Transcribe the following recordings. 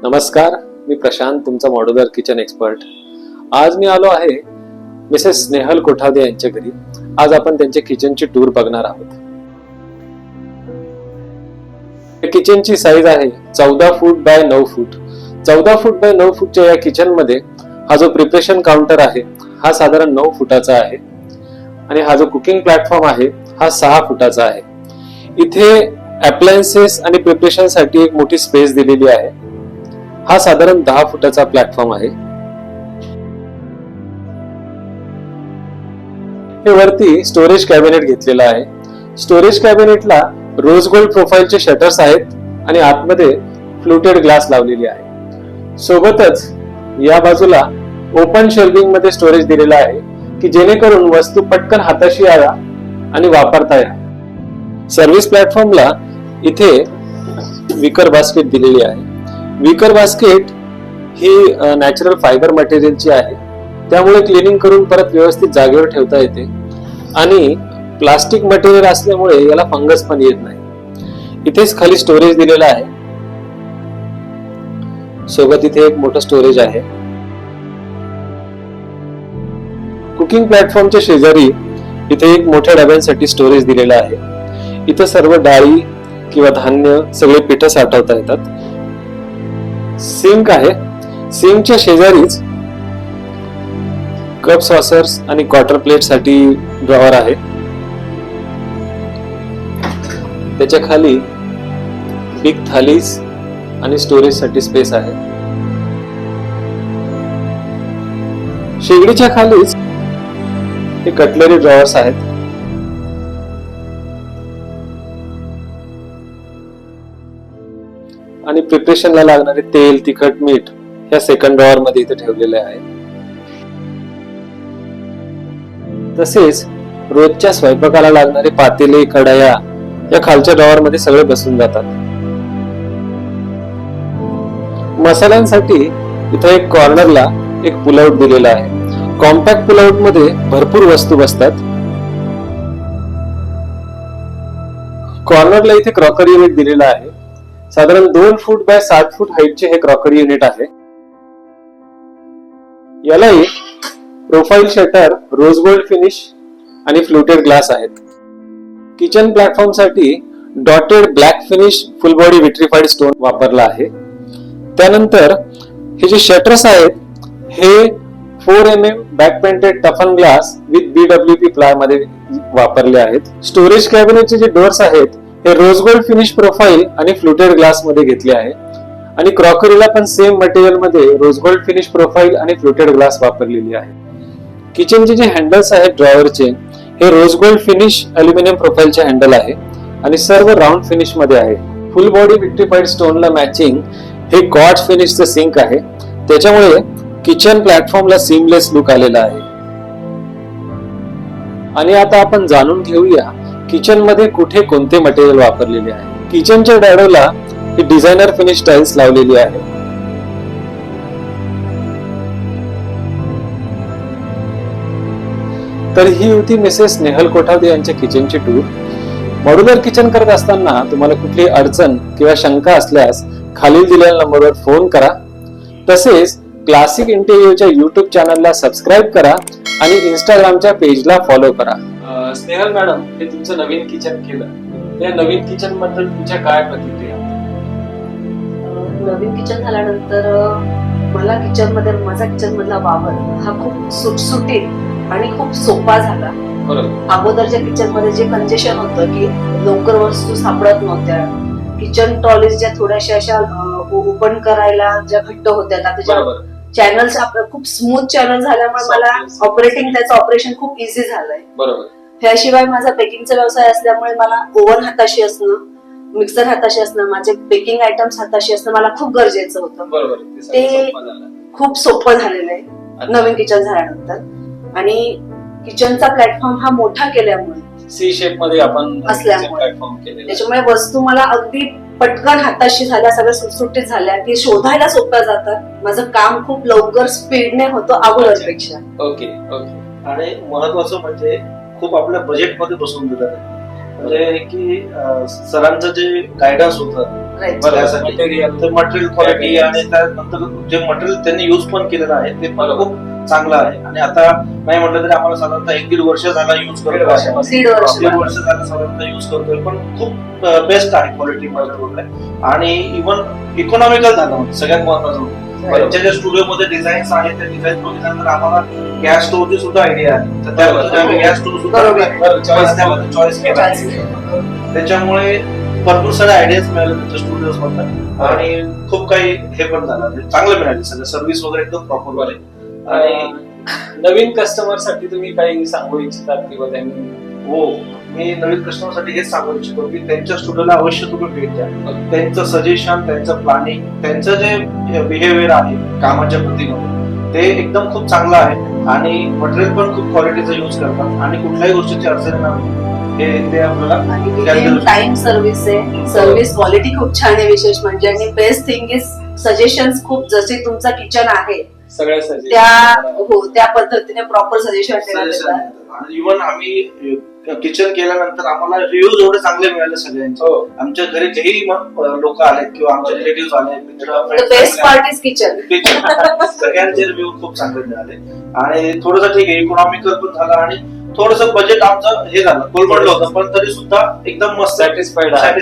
नमस्कार, मी प्रशांत, तुमचा modular kitchen expert. आज मी आलो आहे मिसेस स्नेहल कोठावदे यांच्या घरी. आज आपण त्यांच्या किचनची टूर बघणार आहोत. किचनची साईज आहे 14 foot by 9 foot. 14 foot by 9 फूटच्या या किचन मध्ये हा जो प्रिपरेशन काउंटर आहे हा साधारण 9 फुटाचा आहे आणि हा जो कुकिंग प्लॅटफॉर्म आहे हा 6 फुटाचा आहे. इथे अप्लायन्सेस आणि प्रिपरेशन साठी एक मोठी स्पेस दिलेली आहे. हा साधारण 10 फुटाचा प्लॅटफॉर्म आहे. हे वरती स्टोरेज कॅबिनेट घेतलेला आहे. स्टोरेज कॅबिनेटला रोज गोल्ड प्रोफाइलचे शटर्स आहेत आणि आतमध्ये फ्लुटेड ग्लास लावलेली आहे. सोबतच या बाजूला ओपन शेल्विंग मध्ये स्टोरेज दिलेला आहे की जेणेकरून वस्तू पटकन हाताशी याव्या आणि वापरता या. सर्व्हिस प्लॅटफॉर्मला इथे विकर बास्केट दिलेली आहे. विकर बास्केट ही नॅचरल फायबर मटेरियलची आहे, त्यामुळे क्लिनिंग करून परत व्यवस्थित जागेवर ठेवता येते आणि प्लास्टिक मटेरियल असल्यामुळे याला फंगस पण येत नाही. इथेच खाली स्टोरेज दिलेला आहे. सोबत इथे एक मोठं स्टोरेज आहे. कुकिंग प्लॅटफॉर्मच्या शेजारी इथे एक मोठ्या डब्यांसाठी स्टोरेज दिलेला आहे. इथं सर्व डाळी किंवा धान्य सगळे पिठं साठवता येतात. सिंक आहे. सिंकच्या शेजारीच कप सॉसर्स आणि क्वार्टर प्लेट साठी ड्रॉवर आहे. त्याच्या खाली बिग थालीज आणि स्टोरेज साठी स्पेस आहे. शेगडीच्या खालीच हे कटलरी ड्रॉवर्स आहेत. आणि प्रिपरेशनला लागणारे तेल, तिखट, मीठ या सेकंड ड्रॉवर मध्ये इथे ठेवलेले आहे. तसेच रोजच्या स्वयंपाकाला लागणारे पातेले, कढया या खालच्या ड्रॉवर मध्ये सगळे बसून जातात. मसाल्यांसाठी इथे एक कॉर्नरला एक पुलआउट दिलेला आहे. कॉम्पॅक्ट पुलआउट मध्ये भरपूर वस्तू बसतात. कॉर्नरला इथे क्रॉकरी युनिट दिलेला आहे. साधारण 2 फूट बाय 7 फूट हाईटचे हे क्रॉकरी युनिट आहे. यालाही profile shutter, rose gold finish आणि फ्लुटेड ग्लास आहेत. किचन प्लॅटफॉर्म साठी dotted black finish full body vitrified stone वापरला आहे. त्यानंतर हे जे शटर्स आहेत हे 4 mm back painted टफन glass with BWP ply मध्ये वापरले आहेत. स्टोरेज कॅबिनेटचे जे डोअर्स आहेत हे रोज गोल्ड फिनिश प्रोफाइल आणि फ्लुटेड ग्लास मध्ये घेतले आहे आणि क्रॉकरीला पण सेम मटेरियल मध्ये रोज गोल्ड फिनिश प्रोफाइल आणि फ्लुटेड ग्लास वापरलेली आहे. किचनचे जे हँडल्स आहेत ड्रॉवरचे हे रोज गोल्ड फिनिश अल्युमिनियम प्रोफाइलचे हँडल आहे आणि सर्व राऊंड फिनिश मध्ये आहे. फुल बॉडी विट्रिफाईड स्टोनला मॅचिंग हे गॉड्स फिनिशचं सिंक आहे. त्याच्यामुळे किचन प्लॅटफॉर्मला सीमलेस लुक आलेला आहे. आणि आता आपण जाणून घेऊया किचन मध्ये कुठे कोणते मटेरियल वापरलेले आहे. किचनच्या डॅडोला ही डिझायनर फिनिश टाइल्स लावलेली आहे. तर ही होती मिसेस स्नेहल कोठावदे यांच्या किचनची टूर. मॉड्युलर किचन करत असताना तुम्हाला कुठली अडचण किंवा शंका असल्यास खालील दिलेल्या नंबरवर फोन करा. तसेच क्लासिक इंटेरियरच्या YouTube चॅनलला सबस्क्राईब करा आणि इंस्टाग्रामच्या पेजला फॉलो करा. स्नेहल मॅडम, हे तुमचं नवीन किचन केलं, या नवीन किचन बद्दल तुमच्या काय प्रतिक्रिया? नवीन किचन झाल्यानंतर मला माझा किचन मधला वावर हा खूप सुटसुटीत आणि खूप सोपा झाला. बरोबर. अगोदरच्या किचन मध्ये जे कंजेशन होतं की लवकर वस्तू सापडत नव्हत्या, किचन ट्रॉलीज ज्या थोड्याशा अशा ओपन करायला ज्या घट्ट होत्या, त्याच्या चॅनल्स खूप स्मूथ चॅनल झाल्यामुळे मला त्याचं ऑपरेशन खूप इझी झालंय. बरोबर. त्याशिवाय माझा बेकिंगचा व्यवसाय असल्यामुळे मला ओव्हन हाताशी असणं, मिक्सर हाताशी असणं, माझे बेकिंग आयटम्स हाताशी असणं मला खूप गरजेचं होतं. ते खूप सोपं झालेलं आहे नवीन किचन झाल्यानंतर. आणि किचनचा प्लॅटफॉर्म हा मोठा केल्यामुळे सी शेप मध्ये आपण असल्यामुळे त्याच्यामुळे वस्तू मला अगदी पटकन हाताशी झाल्या, सगळ्या सुटसुटीत झाल्या की शोधायला सोप्या जातात. माझं काम खूप लवकर स्पीडने होतं अगोदरपेक्षा. Okay okay. आणि महत्वाचं म्हणजे खूप आपल्या बजेट मध्ये बसवून देतात. म्हणजे की सरांचं जे गायडन्स होतं Right. त्यासाठी Material. तर मटेरियल क्वालिटी आणि त्यानंतर जे मटेरियल त्यांनी युज पण केलेलं आहे ते पण खूप चांगलं आहे. आणि आता नाही म्हटलं तरी आम्हाला साधारणतः 1-1.5 वर्ष झाला युज करतो. 1.5 वर्ष झालं साधारणतः युज करतोय, पण खूप बेस्ट आहे क्वालिटी वगैरे. आणि इव्हन इकॉनॉमिकल झालं सगळ्यात महत्वाचं. त्यांच्या ज्या स्टुडिओमध्ये डिझाईन्स आहेत त्या डिझाईन बघितल्यानंतर आम्हाला गॅस स्टोव्हची सुद्धा आयडिया आहे, तर त्याबद्दल आम्ही गॅस स्टोव्ह सुद्धा चॉईस केला. त्याच्यामुळे भरपूर सारे आयडियाज मिळाले त्यांच्या स्टुडिओज मधून आणि खूप काही हे पण झालं, चांगलं मिळालं. सगळं सर्व्हिस वगैरे एकदम प्रॉपर वाले. आणि नवीन कस्टमर साठी तुम्ही काही सांगू इच्छितात किंवा त्यांनी? हो, मी नवीन कस्टमरसाठी हेच सांगू इच्छितो की त्यांच्या स्टुडिओला अवश्य तुम्ही भेट द्या. त्यांचं सजेशन, त्यांचं प्लॅनिंग, त्यांचं जे बिहेवियर आहे कामाच्या प्रतीमध्ये ते एकदम खूप चांगलं आहे. आणि मटेरियल पण खूप क्वालिटीचं युज करतात आणि कुठल्याही गोष्टीची अडचण नाही हे ते आपल्याला टाइम सर्व्हिस आहे. सर्व्हिस क्वालिटी खूप छान आहे विशेष म्हणजे. आणि बेस्ट थिंग इज सजेशन्स खूप. जसे तुमचा किचन आहे सगळ्या त्या पद्धतीने प्रॉपर सजेशन देतात. इव्हन आम्ही किचन केल्यानंतर आम्हाला रिव्ह्यूज एवढे चांगले मिळाले सगळ्यांचे. आमच्या घरी जेही लोक आलेत किंवा आमचे रिलेटिव्ह आले, बेस्ट पार्ट इज किचन. सगळ्यांचे रिव्ह्यू खूप चांगले मिळाले. आणि थोडंसं ठीक आहे, इकॉनॉमिकल पण झालं आणि थोडस बजेट आमचं हे झालं, कोलमडलं होतं, पण तरी सुद्धा एकदम मस्त सॅटिस्फाईड आहे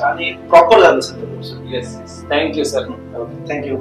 आणि प्रॉपर झालं सगळं. Yes, thank you sir. थँक्यू.